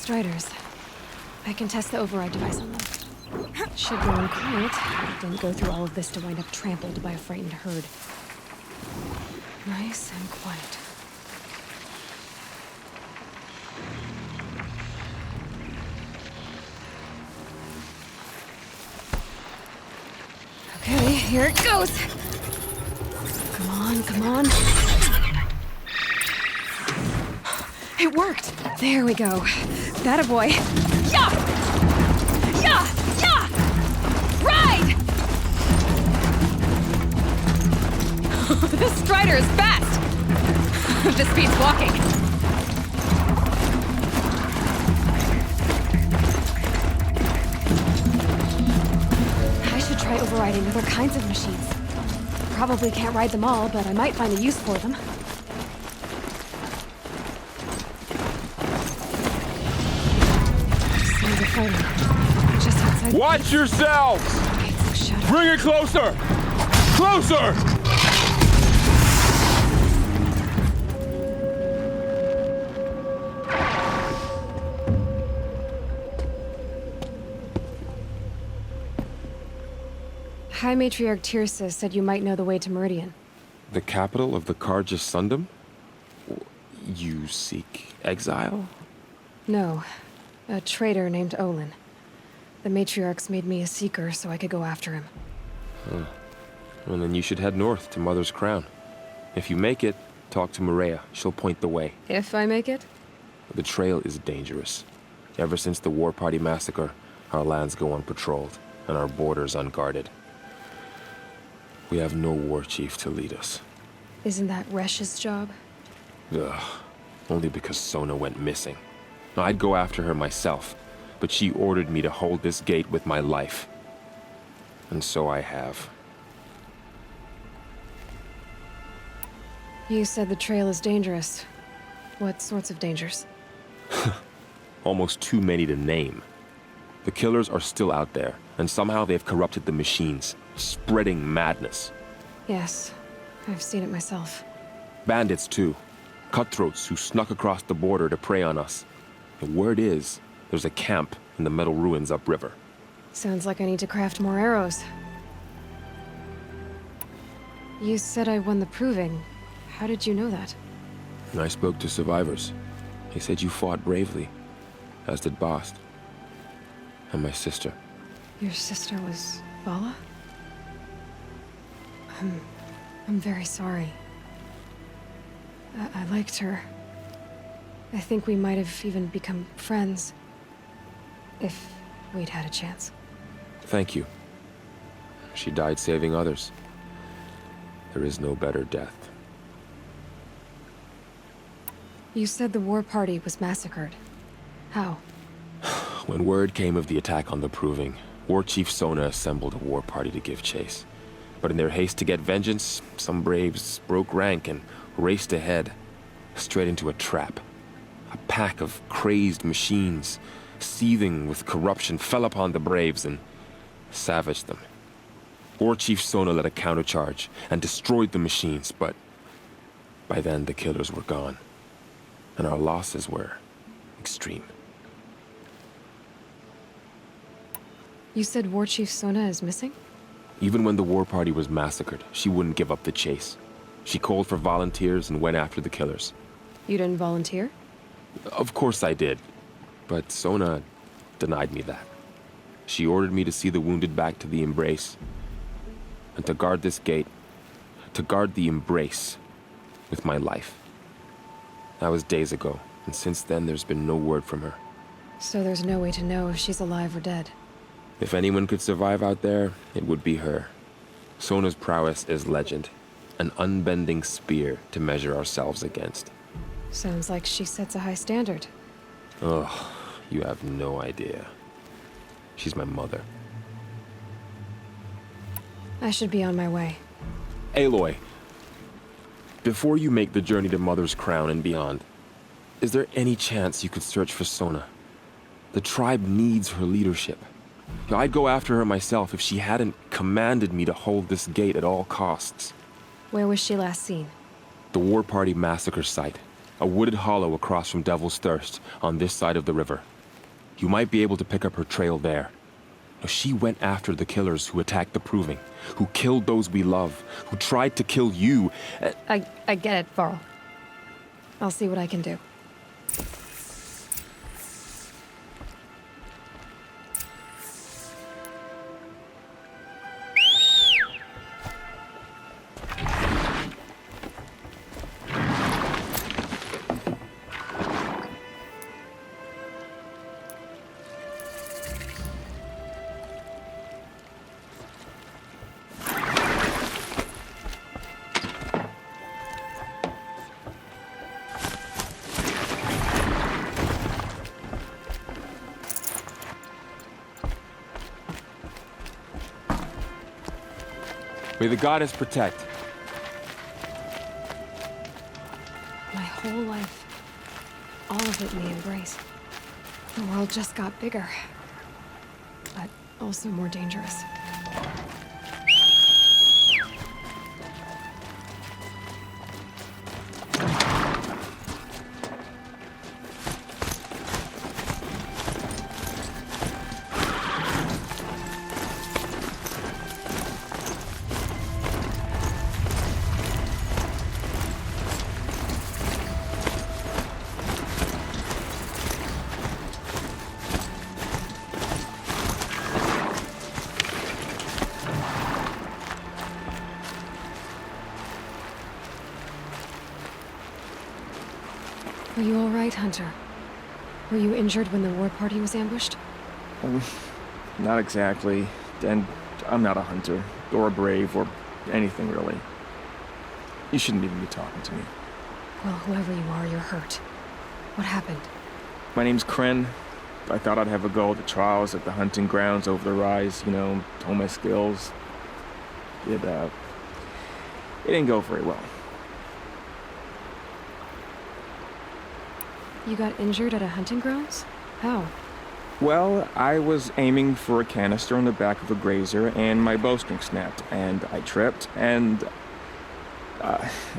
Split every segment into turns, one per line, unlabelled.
Striders. I can test the override device on them. Should go in quiet. Didn't go through all of this to wind up trampled by a frightened herd. Nice and quiet. Okay, here it goes! Come on, come on. It worked! There we go. That a boy. Yeah! Yeah! Yeah! Ride! This Strider is fast! This beats walking. I should try overriding other kinds of machines. Probably can't ride them all, but I might find a use for them. Just outside.
Watch yourselves! Bring it closer! Closer!
High Matriarch Tirsa said you might know the way to Meridian.
The capital of the Carja Sundom? You seek exile?
No. A traitor named Olin. The Matriarchs made me a seeker so I could go after him.
Huh. Well, then you should head north to Mother's Crown. If you make it, talk to Maria. She'll point the way.
If I make it?
The trail is dangerous. Ever since the War Party massacre, our lands go unpatrolled, and our borders unguarded. We have no war chief to lead us.
Isn't that Resh's job?
Ugh. Only because Sona went missing. I'd go after her myself, but she ordered me to hold this gate with my life. And so I have.
You said the trail is dangerous. What sorts of dangers?
Almost too many to name. The killers are still out there, and somehow they've corrupted the machines, spreading madness.
Yes, I've seen it myself.
Bandits, too. Cutthroats who snuck across the border to prey on us. The word is, there's a camp in the metal ruins upriver.
Sounds like I need to craft more arrows. You said I won the proving. How did you know that?
I spoke to survivors. They said you fought bravely, as did Bast. And my sister.
Your sister was Vala? I'm very sorry. I liked her. I think we might have even become friends. If we'd had a chance.
Thank you. She died saving others. There is no better death.
You said the war party was massacred. How?
When word came of the attack on the Proving, War Chief Sona assembled a war party to give chase. But in their haste to get vengeance, some braves broke rank and raced ahead, straight into a trap. A pack of crazed machines, seething with corruption, fell upon the braves and savaged them. War Chief Sona led a countercharge and destroyed the machines, but by then the killers were gone, and our losses were extreme.
You said War Chief Sona is missing?
Even when the war party was massacred, she wouldn't give up the chase. She called for volunteers and went after the killers.
You didn't volunteer?
Of course I did, but Sona denied me that. She ordered me to see the wounded back to the Embrace, and to guard this gate, to guard the Embrace with my life. That was days ago, and since then there's been no word from her.
So there's no way to know if she's alive or dead.
If anyone could survive out there, it would be her. Sona's prowess is legend, an unbending spear to measure ourselves against.
Sounds like she sets a high standard.
Ugh, you have no idea. She's my mother.
I should be on my way.
Aloy, before you make the journey to Mother's Crown and beyond, is there any chance you could search for Sona? The tribe needs her leadership. I'd go after her myself if she hadn't commanded me to hold this gate at all costs.
Where was she last seen?
The War Party massacre site. A wooded hollow across from Devil's Thirst, on this side of the river. You might be able to pick up her trail there. Now, she went after the killers who attacked the Proving, who killed those we love, who tried to kill you.
I get it, Varl. I'll see what I can do.
May the goddess protect.
My whole life, all of it in the embrace. The world just got bigger, but also more dangerous. Are you all right, Hunter? Were you injured when the war party was ambushed?
Not exactly. And I'm not a hunter, or a brave, or anything really. You shouldn't even be talking to me.
Well, whoever you are, you're hurt. What happened?
My name's Kren. I thought I'd have a go at the trials at the hunting grounds over the rise, you know, hone my skills. It didn't go very well.
You got injured at a hunting grounds? How?
Well, I was aiming for a canister on the back of a grazer, and my bowstring snapped, and I tripped, and...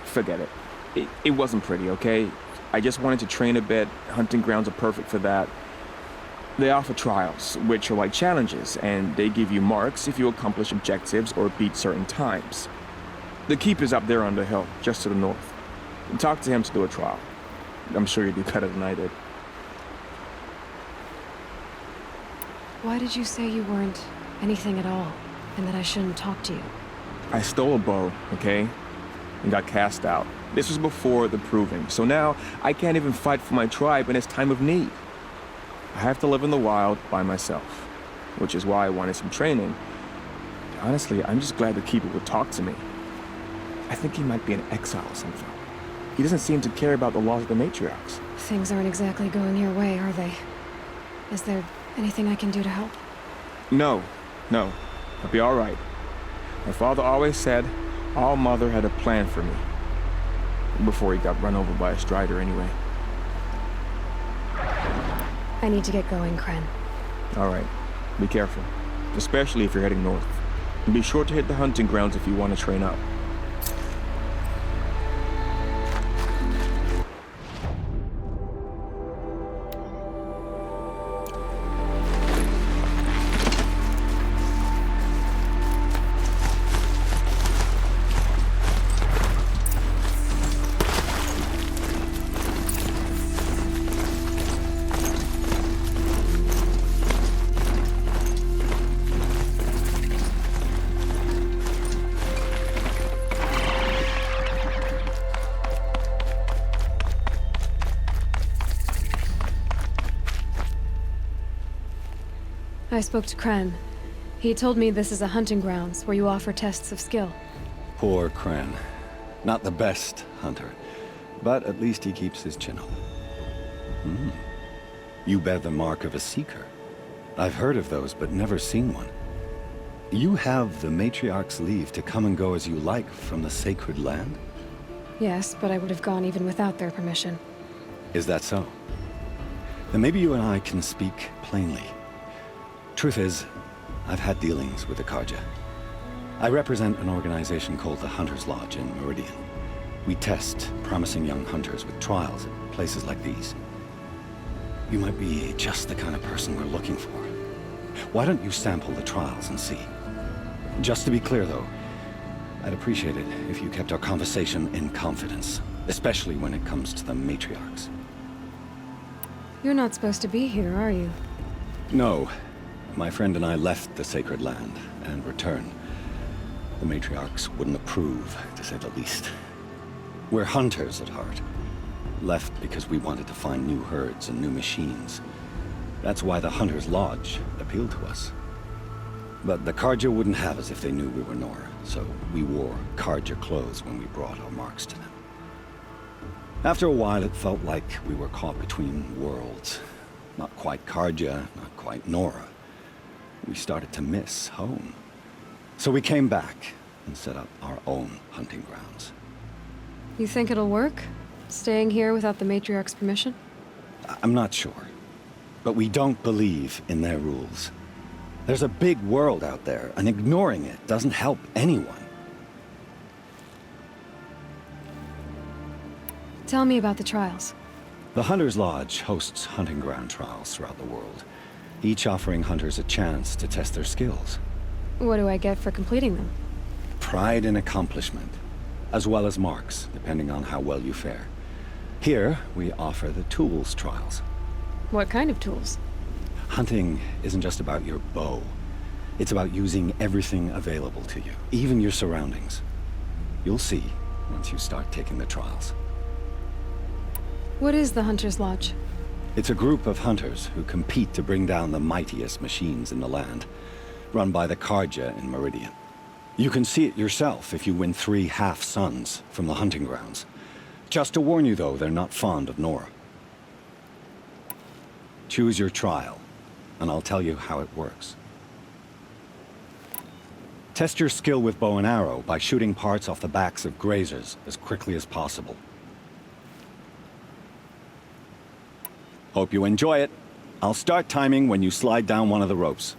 forget it. It wasn't pretty, okay? I just wanted to train a bit. Hunting grounds are perfect for that. They offer trials, which are like challenges, and they give you marks if you accomplish objectives or beat certain times. The keep is up there on the hill, just to the north. Talk to him to do a trial. I'm sure you'd do better than I did.
Why did you say you weren't anything at all, and that I shouldn't talk to you?
I stole a bow, okay? And got cast out. This was before the Proving, so now I can't even fight for my tribe in its time of need. I have to live in the wild by myself, which is why I wanted some training. Honestly, I'm just glad the Keeper would talk to me. I think he might be in exile or something. He doesn't seem to care about the laws of the matriarchs.
Things aren't exactly going your way, are they? Is there anything I can do to help?
No. I'll be all right. My father always said All Mother had a plan for me. Before he got run over by a strider anyway.
I need to get going, Kren.
All right. Be careful. Especially if you're heading north. And be sure to hit the hunting grounds if you want to train up.
I spoke to Kren. He told me this is a hunting grounds where you offer tests of skill.
Poor Kren. Not the best hunter, but at least he keeps his chin up. You bear the mark of a seeker. I've heard of those, but never seen one. You have the matriarch's leave to come and go as you like from the sacred land?
Yes, but I would have gone even without their permission.
Is that so? Then maybe you and I can speak plainly. Truth is, I've had dealings with the Karja. I represent an organization called the Hunter's Lodge in Meridian. We test promising young hunters with trials at places like these. You might be just the kind of person we're looking for. Why don't you sample the trials and see? Just to be clear, though, I'd appreciate it if you kept our conversation in confidence, especially when it comes to the matriarchs.
You're not supposed to be here, are you?
No. My friend and I left the sacred land and returned. The matriarchs wouldn't approve, to say the least. We're hunters at heart. Left because we wanted to find new herds and new machines. That's why the Hunter's Lodge appealed to us. But the Carja wouldn't have us if they knew we were Nora, so we wore Carja clothes when we brought our marks to them. After a while, it felt like we were caught between worlds. Not quite Carja, not quite Nora. We started to miss home. So we came back and set up our own hunting grounds.
You think it'll work? Staying here without the matriarch's permission?
I'm not sure. But we don't believe in their rules. There's a big world out there, and ignoring it doesn't help anyone.
Tell me about the trials.
The Hunter's Lodge hosts hunting ground trials throughout the world, each offering hunters a chance to test their skills.
What do I get for completing them?
Pride in accomplishment, as well as marks, depending on how well you fare. Here, we offer the tools trials.
What kind of tools?
Hunting isn't just about your bow. It's about using everything available to you, even your surroundings. You'll see once you start taking the trials.
What is the Hunter's Lodge?
It's a group of hunters who compete to bring down the mightiest machines in the land, run by the Carja in Meridian. You can see it yourself if you win 3 half-suns from the hunting grounds. Just to warn you, though, they're not fond of Nora. Choose your trial, and I'll tell you how it works. Test your skill with bow and arrow by shooting parts off the backs of grazers as quickly as possible. Hope you enjoy it. I'll start timing when you slide down one of the ropes.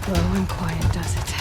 Slow and quiet does it.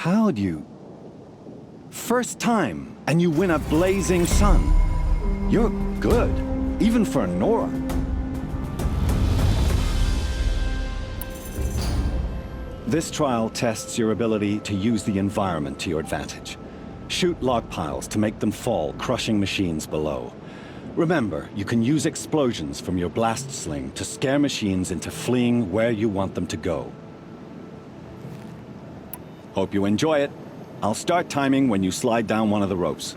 How'd you... First time, and you win a blazing sun. You're good, even for Nora. This trial tests your ability to use the environment to your advantage. Shoot log piles to make them fall, crushing machines below. Remember, you can use explosions from your blast sling to scare machines into fleeing where you want them to go. Hope you enjoy it. I'll start timing when you slide down one of the ropes.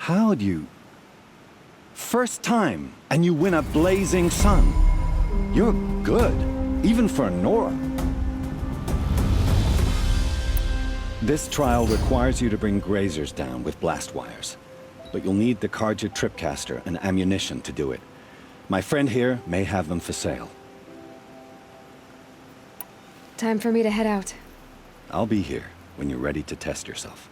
How'd you... First time, and you win a blazing sun. You're good, even for Nora. This trial requires you to bring grazers down with blast wires. But you'll need the Karja tripcaster and ammunition to do it. My friend here may have them for sale.
Time for me to head out.
I'll be here when you're ready to test yourself.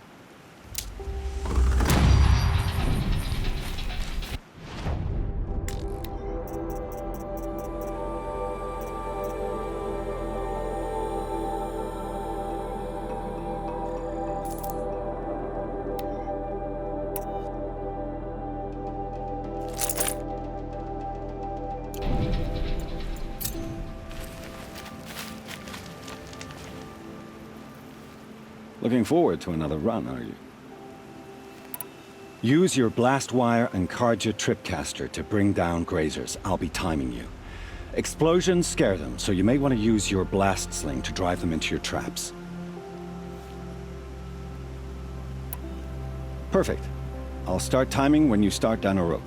Looking forward to another run, are you? Use your blast wire and Karja tripcaster to bring down grazers. I'll be timing you. Explosions scare them, so you may want to use your blast sling to drive them into your traps. Perfect. I'll start timing when you start down a rope.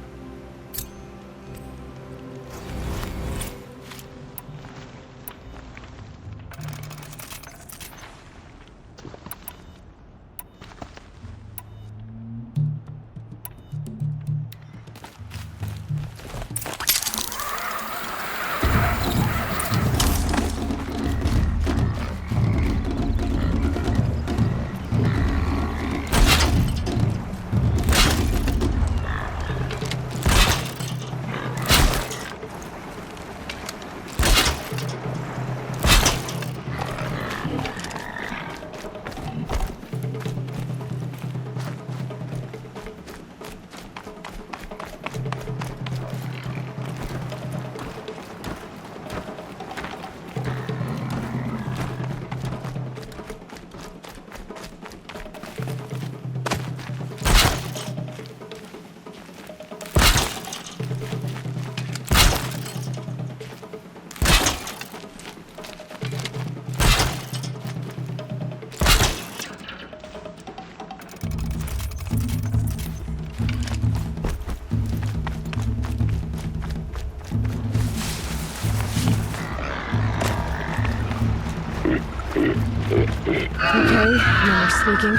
Okay, no more sneaking.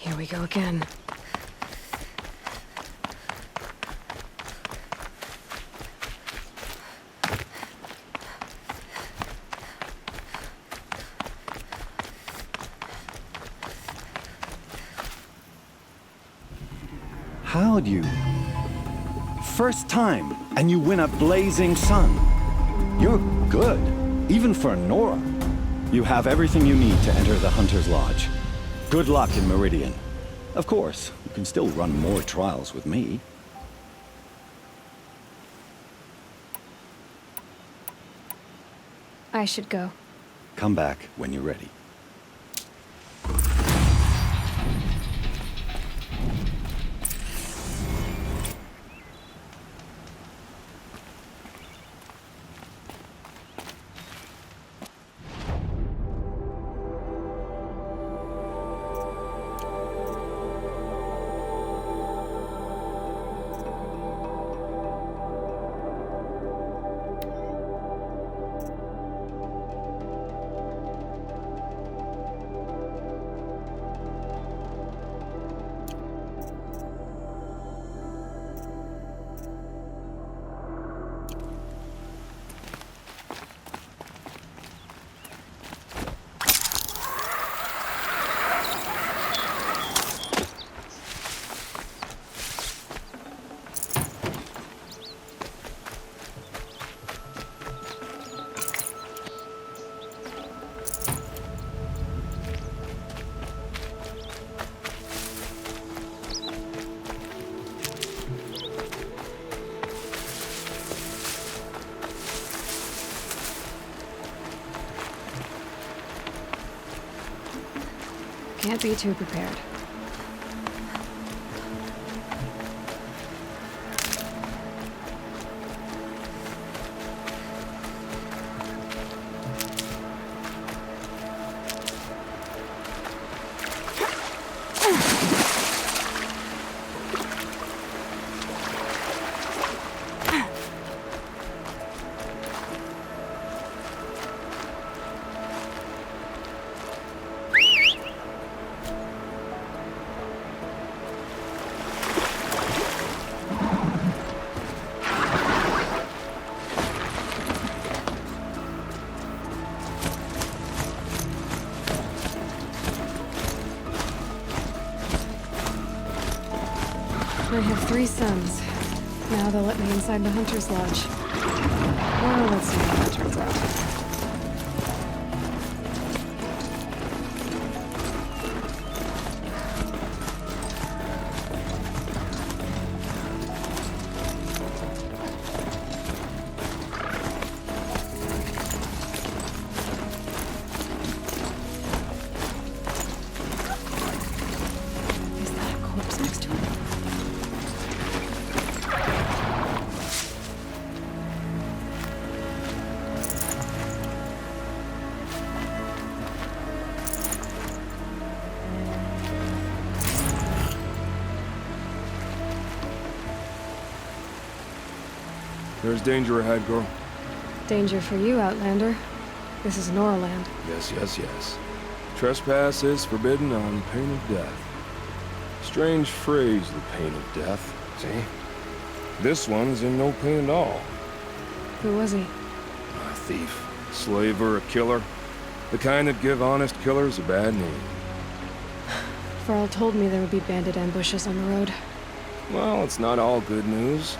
Here we go again.
How'd you... First time, and you win a blazing sun. You're good, even for Nora. You have everything you need to enter the Hunter's Lodge. Good luck in Meridian. Of course, you can still run more trials with me.
I should go.
Come back when you're ready.
Can't be too prepared. I have 3 sons. Now they'll let me inside the Hunter's Lodge. Well, let's see how that turns out. Is that a corpse next to it?
There's danger ahead, girl.
Danger for you, Outlander. This is Norland.
Yes, yes, yes. Trespass is forbidden on pain of death. Strange phrase, the pain of death. See? This one's in no pain at all.
Who was he?
A thief, slaver, a killer. The kind that give honest killers a bad name.
Varl told me there would be bandit ambushes on the road.
Well, it's not all good news.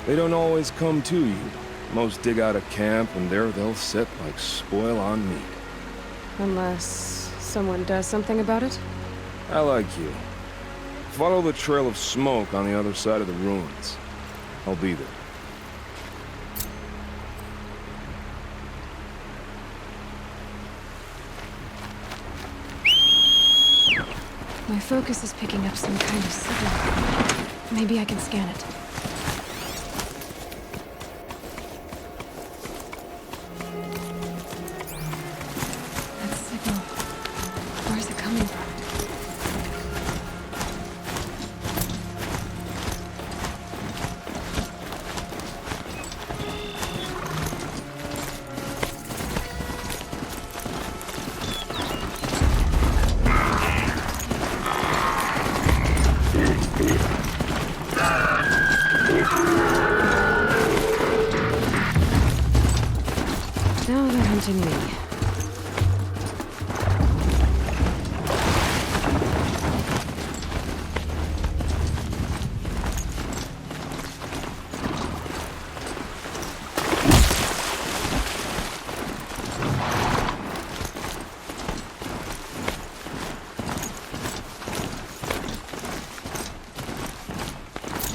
They don't always come to you. Most dig out a camp, and there they'll sit like spoil on meat.
Unless someone does something about it?
I like you. Follow the trail of smoke on the other side of the ruins. I'll be there.
My focus is picking up some kind of signal. Maybe I can scan it. That signal. Where's it coming from? Now they're hunting me.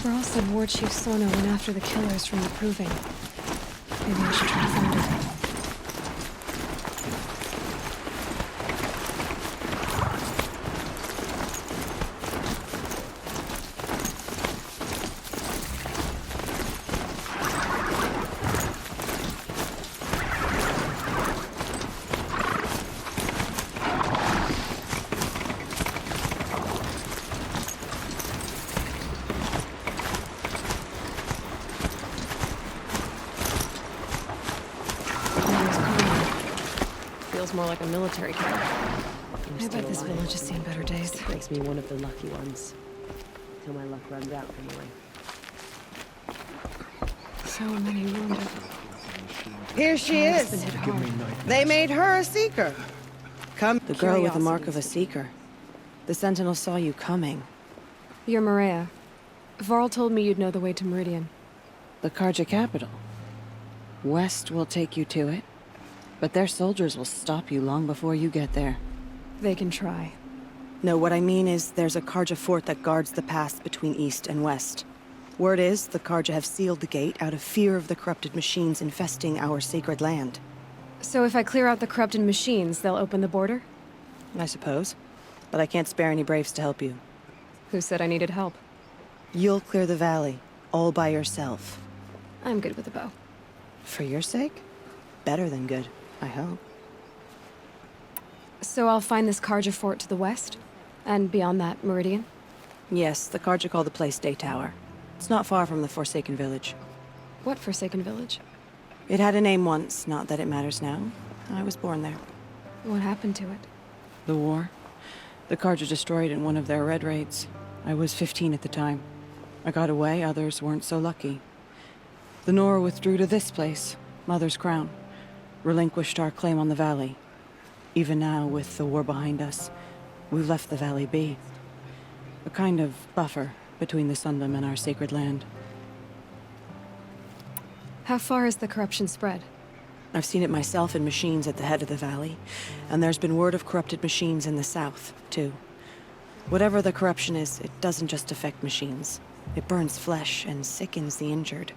Varl said War Chief Sona went after the killers from the Proving. Maybe I should try to find it. Feels more like a military camp. I bet this village has seen better days.
It makes me one of the lucky ones. Till my luck runs out, anyway.
So many wounded.
Here she
It's been
is.
hit hard.
They made her a seeker. Come,
The girl with the mark of a seeker. The Sentinel saw you coming.
You're Maria. Varl told me you'd know the way to Meridian.
The Karja capital. West will take you to it, but their soldiers will stop you long before you get there.
They can try.
No, what I mean is there's a Karja fort that guards the pass between east and west. Word is the Karja have sealed the gate out of fear of the corrupted machines infesting our sacred land.
So if I clear out the corrupted machines, they'll open the border?
I suppose. but I can't spare any braves to help you.
Who said I needed help?
You'll clear the valley, all by yourself.
I'm good with a bow.
For your sake? Better than good, I hope.
So I'll find this Karja fort to the west? And beyond that, Meridian?
Yes, the Karja call the place Day Tower. It's not far from the Forsaken Village.
What Forsaken Village?
It had a name once, not that it matters now. I was born there.
What happened to it?
The war. The Karja destroyed in one of their red raids. I was 15 at the time. I got away, others weren't so lucky. The Nora withdrew to this place, Mother's Crown. Relinquished our claim on the valley. Even now, with the war behind us, we've left the valley be. A kind of buffer between the Sundom and our sacred land.
How far has the corruption spread?
I've seen it myself in machines at the head of the valley, and there's been word of corrupted machines in the south, too. Whatever the corruption is, it doesn't just affect machines. It burns flesh and sickens the injured.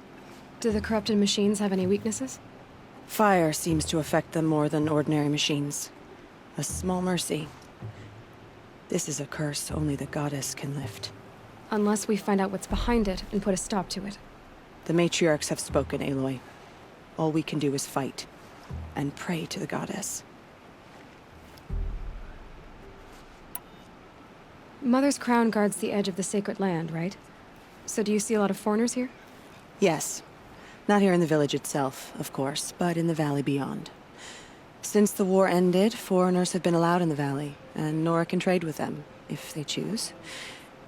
Do the corrupted machines have any weaknesses?
Fire seems to affect them more than ordinary machines. A small mercy. This is a curse only the goddess can lift.
Unless we find out what's behind it and put a stop to it.
The matriarchs have spoken, Aloy. All we can do is fight, and pray to the goddess.
Mother's Crown guards the edge of the sacred land, right? So do you see a lot of foreigners here?
Yes. Not here in the village itself, of course, but in the valley beyond. Since the war ended, foreigners have been allowed in the valley, and Nora can trade with them, if they choose.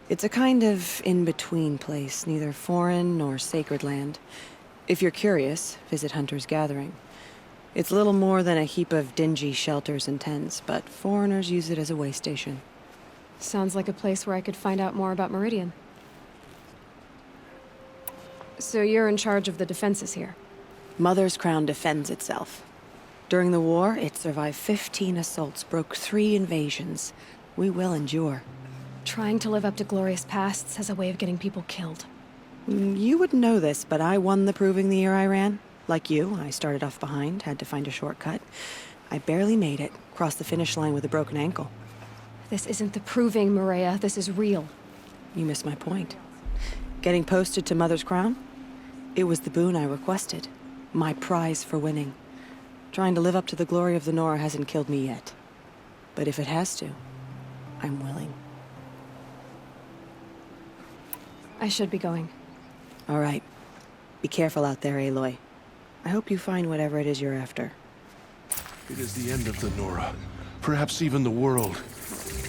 It's a kind of in-between place, neither foreign nor sacred land. If you're curious, visit Hunter's Gathering. It's little more than a heap of dingy shelters and tents, but foreigners use it as a way station.
Sounds like a place where I could find out more about Meridian. So you're in charge of the defenses here?
Mother's Crown defends itself. During the war, it survived 15 assaults, broke 3 invasions. We will endure.
Trying to live up to glorious pasts has a way of getting people killed.
You wouldn't know this, but I won the proving the year I ran. Like you, I started off behind, had to find a shortcut. I barely made it, crossed the finish line with a broken ankle.
This isn't the proving, Maria. This is real.
You missed my point. Getting posted to Mother's Crown? It was the boon I requested. My prize for winning. Trying to live up to the glory of the Nora hasn't killed me yet. But if it has to, I'm willing.
I should be going.
All right. Be careful out there, Aloy. I hope you find whatever it is you're after.
It is the end of the Nora. Perhaps even the world.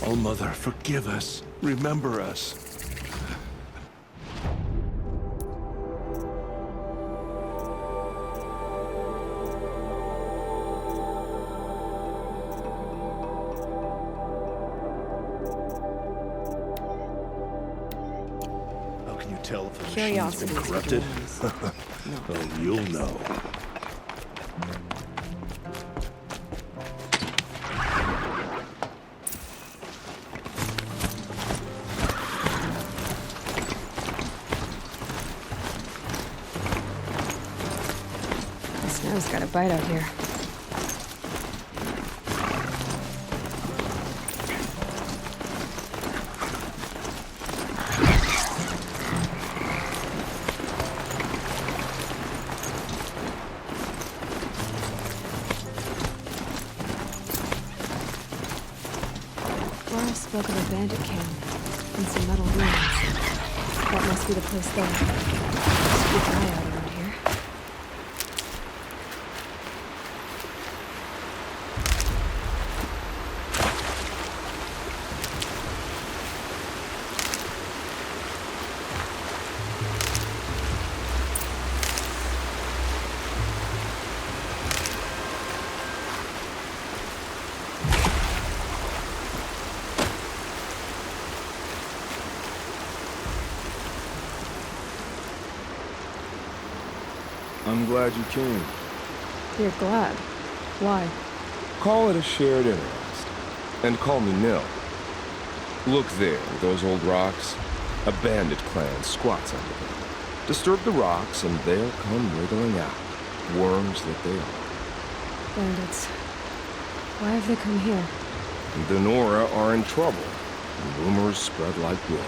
All Mother, forgive us. Remember us. How can you tell if the machine's
Curiosity
been
is
corrupted?
No.
Oh, you'll know.
The snow's got a bite out here. Laura spoke of a bandit camp and some metal ruins. That must be the place there. Keep an eye out around here.
I'm glad you came.
You're glad. Why?
Call it a shared interest. And call me Nil. Look there, those old rocks. A bandit clan squats under them. Disturb the rocks and they'll come wriggling out. Worms that they are.
Bandits. Why have they come here?
The Nora are in trouble, and rumors spread like blood.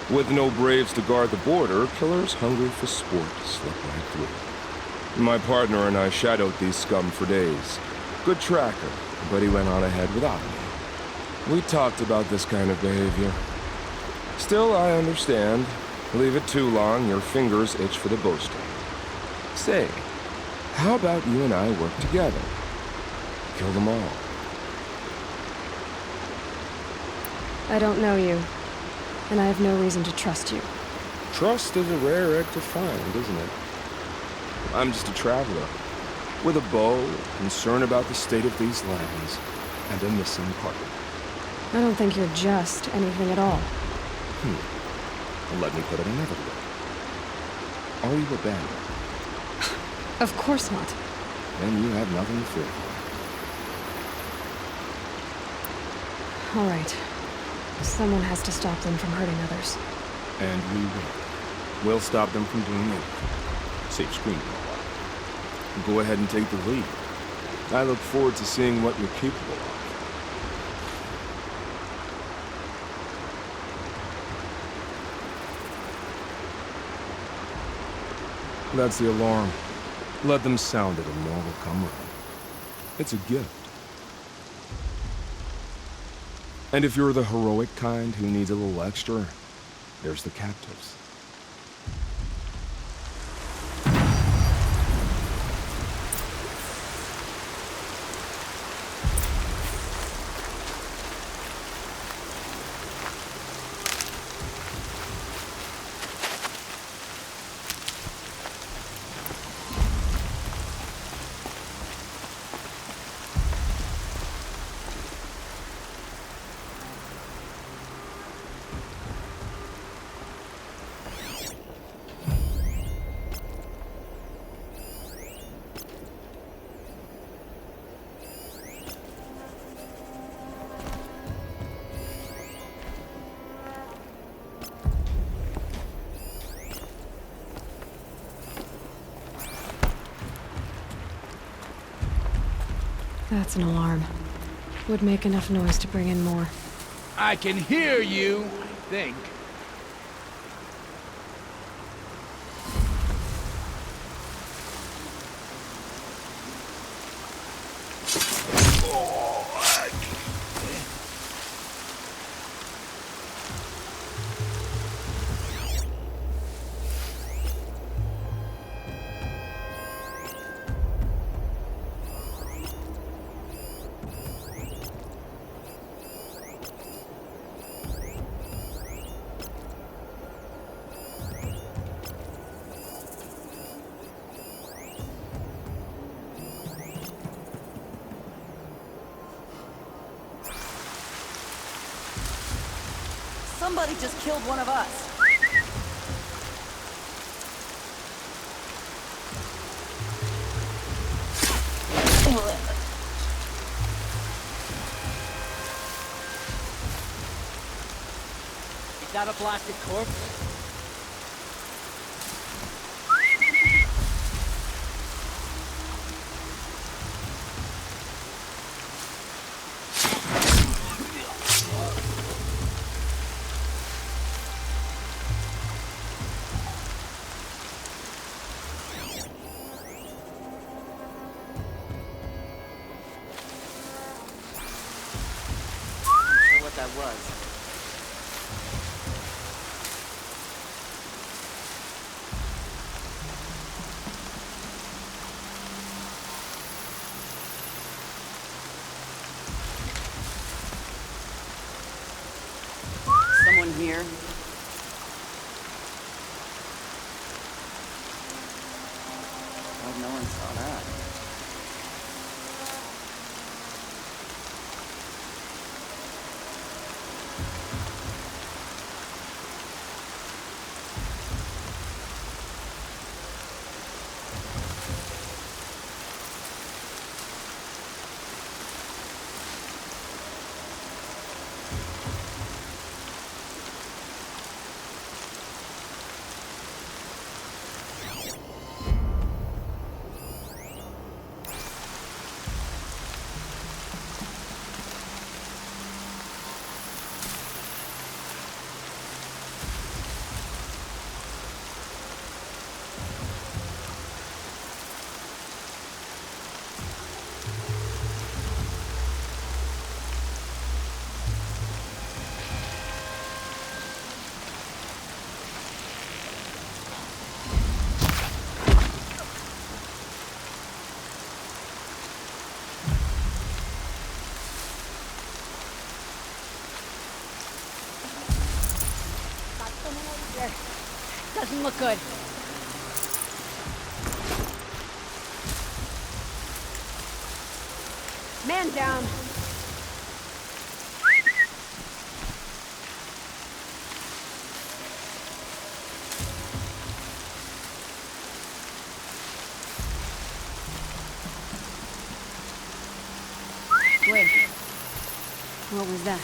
With no braves to guard the border, killers hungry for sport slip right through. My partner and I shadowed these scum for days. Good tracker, but he went on ahead without me. We talked about this kind of behavior. Still, I understand. Leave it too long, your fingers itch for the bowstring. Say, how about you and I work together? Kill them all.
I don't know you, and I have no reason to trust you.
Trust is a rare egg to find, isn't it? I'm just a traveler, with a bow, concern about the state of these lands, and a missing partner.
I don't think you're just anything at all.
Let me put it another way. Are you a bandit?
Of course not.
Then you have nothing to fear.
All right. Someone has to stop them from hurting others.
And we will. We'll stop them from doing anything. Save screen. Go ahead and take the lead. I look forward to seeing what you're capable of. That's the alarm. Let them sound it and more will come around. It's a gift. And if you're the heroic kind who needs a little extra, there's the captives.
That's an alarm. Would make enough noise to bring in more.
I can hear you, I think.
Somebody just killed one of us. Is that a blasted corpse? That was. Someone here? Oh, no one saw that.
Doesn't look good. Man down. Wait. What was that?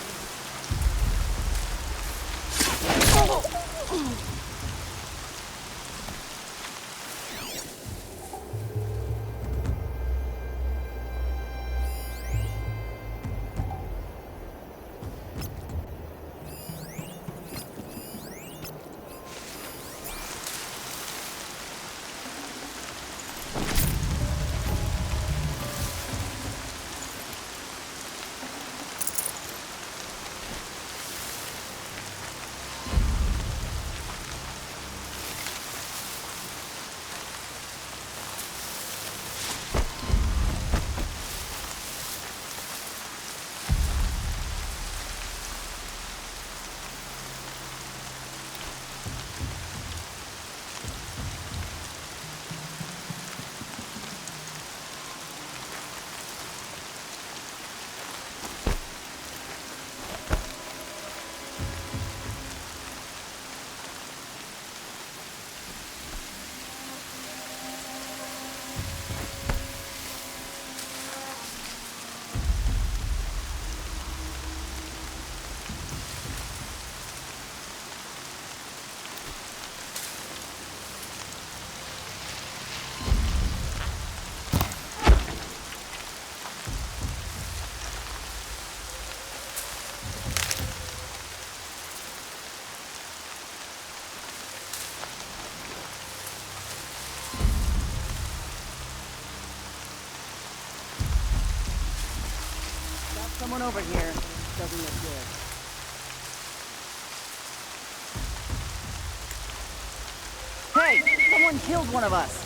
Someone over here doesn't look good. Hey! Someone killed one of us!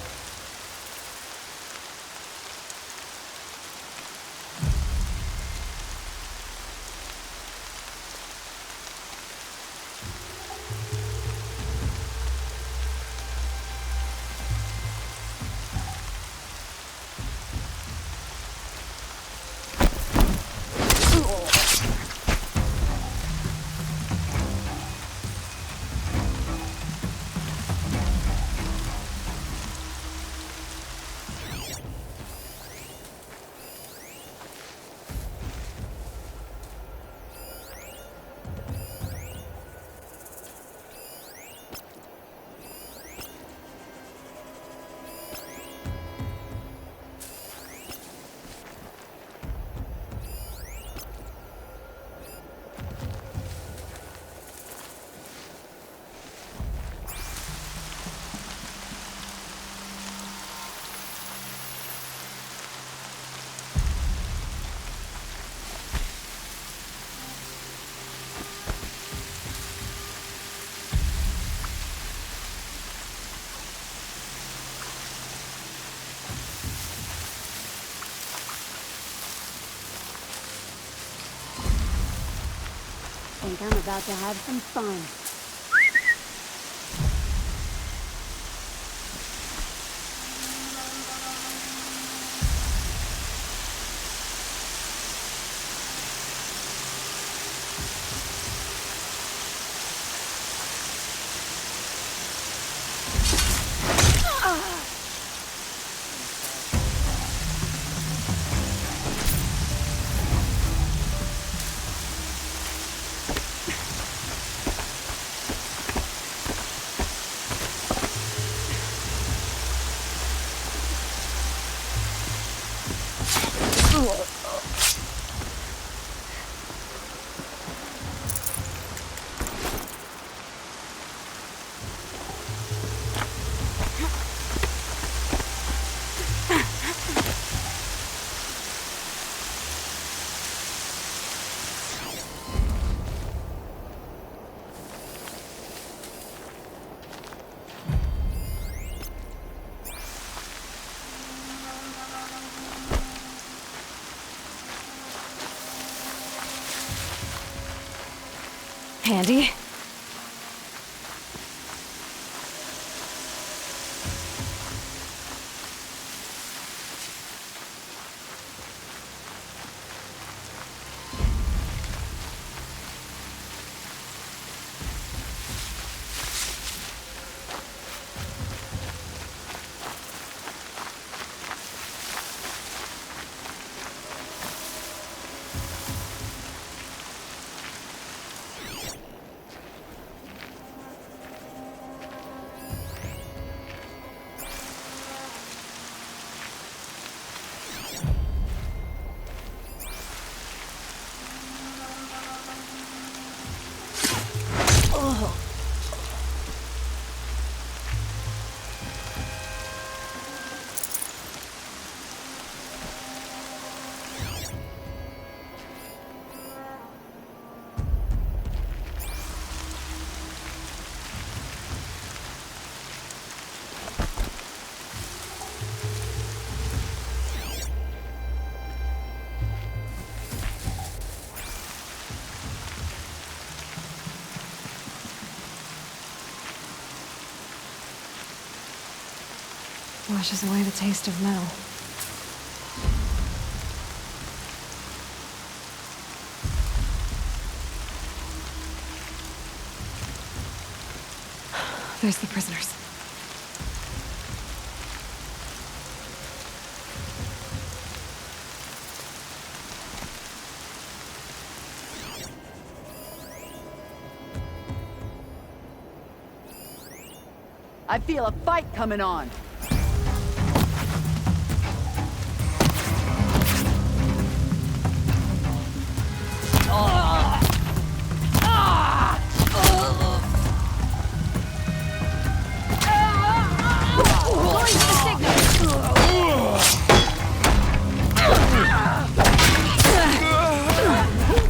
Think I'm about to have some fun. Handy. washes away the taste of metal. There's the prisoners.
I feel a fight coming on.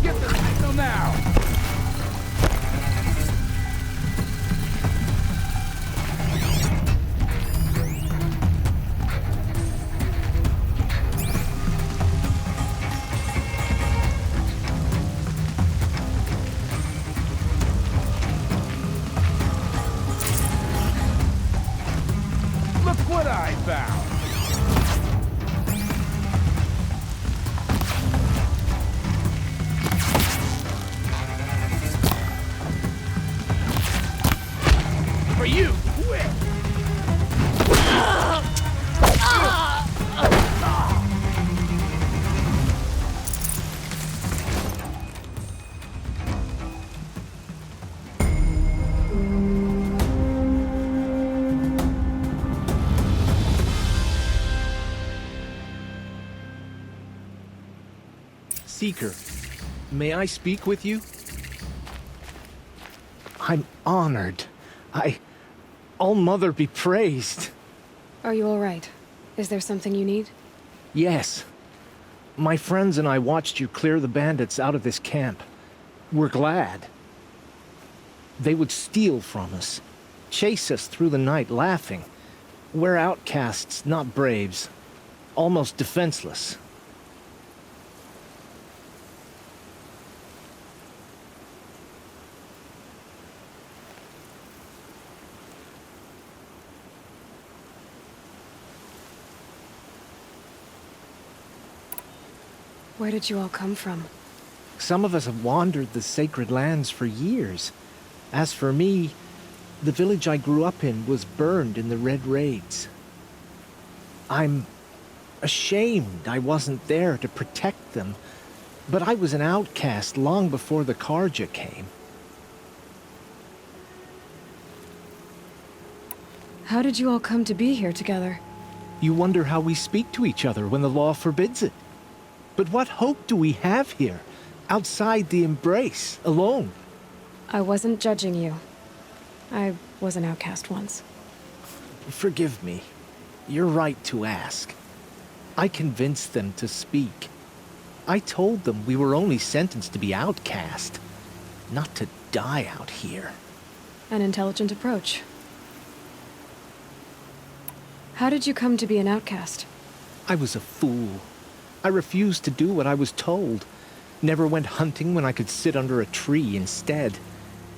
Get the signal now! Look what I found! For you, quick!
Seeker, may I speak with you? I'm honored. All-Mother be praised.
Are you all right? Is there something you need?
Yes. My friends and I watched you clear the bandits out of this camp. We're glad. They would steal from us, chase us through the night laughing. We're outcasts, not braves. Almost defenseless.
Where did you all come from?
Some of us have wandered the sacred lands for years. As for me, the village I grew up in was burned in the Red Raids. I'm ashamed I wasn't there to protect them, but I was an outcast long before the Karja came.
How did you all come to be here together?
You wonder how we speak to each other when the law forbids it. But what hope do we have here, outside the embrace, alone?
I wasn't judging you. I was an outcast once.
Forgive me. You're right to ask. I convinced them to speak. I told them we were only sentenced to be outcast, not to die out here.
An intelligent approach. How did you come to be an outcast?
I was a fool. I refused to do what I was told. Never went hunting when I could sit under a tree instead.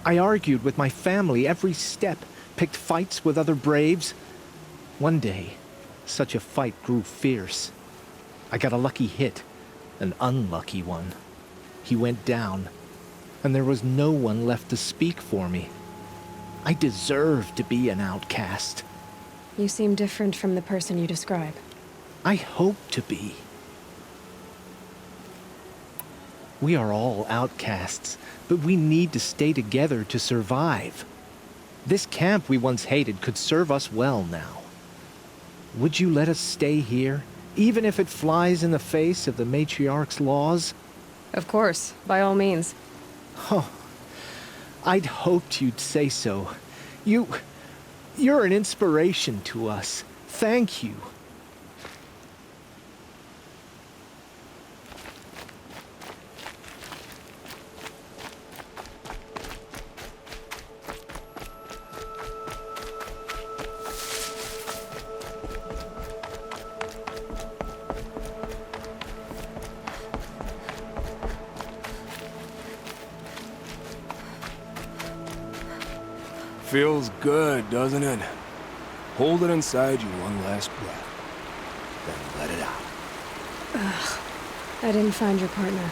I argued with my family every step, picked fights with other braves. One day, such a fight grew fierce. I got a lucky hit, an unlucky one. He went down, and there was no one left to speak for me. I deserved to be an outcast.
You seem different from the person you describe.
I hope to be. We are all outcasts, but we need to stay together to survive. This camp we once hated could serve us well now. Would you let us stay here, even if it flies in the face of the matriarch's laws?
Of course, by all means.
Oh, I'd hoped you'd say so. You're an inspiration to us. Thank you.
Feels good, doesn't it? Hold it inside you one last breath. Then let it out.
I didn't find your partner.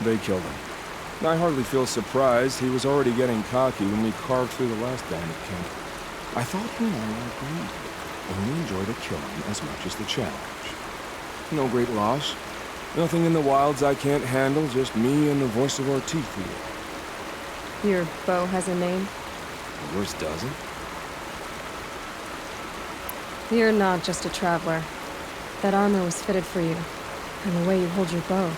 They killed him. I hardly feel surprised. He was already getting cocky when we carved through the last bandit camp. I thought he and I agreed. Only enjoy the killing as much as the challenge. No great loss. Nothing in the wilds I can't handle, just me and the voice of our teeth here.
Your bow has a name?
Yours doesn't?
You're not just a traveler. That armor was fitted for you. And the way you hold your bow.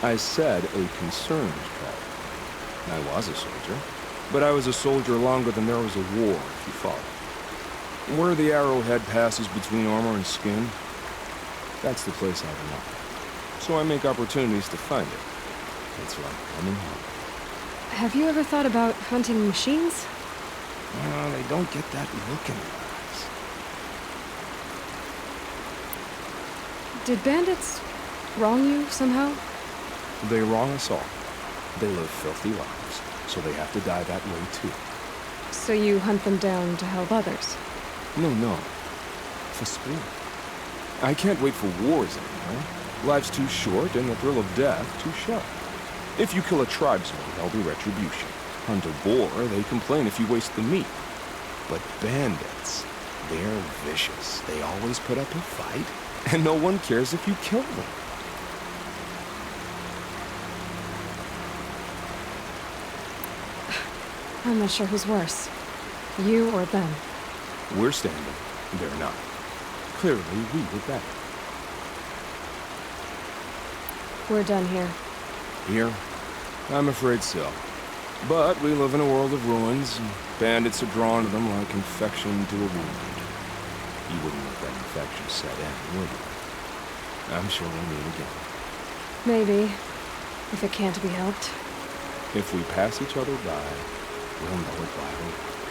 I said a concerned traveler. I was a soldier. But I was a soldier longer than there was a war, if you follow. Where the arrowhead passes between armor and skin, that's the place I belong. So I make opportunities to find it. That's why I'm coming home.
Have you ever thought about hunting machines?
Well, they don't get that look in their eyes.
Did bandits wrong you somehow?
They wrong us all. They live filthy lives, so they have to die that way too.
So you hunt them down to help others?
No. For sport. I can't wait for wars anymore. Life's too short and the thrill of death too sharp. If you kill a tribesman, there'll be retribution. Hunt a boar, they complain if you waste the meat. But bandits, they're vicious. They always put up a fight, and no one cares if you kill them.
I'm not sure who's worse. You or them.
We're standing. They're not. Clearly, we were better.
We're done here.
Here? I'm afraid so. But we live in a world of ruins, and bandits are drawn to them like infection to a wound. You wouldn't let that infection set in, would you? I'm sure we'll meet again.
Maybe. If it can't be helped.
If we pass each other by, we'll know it by the way.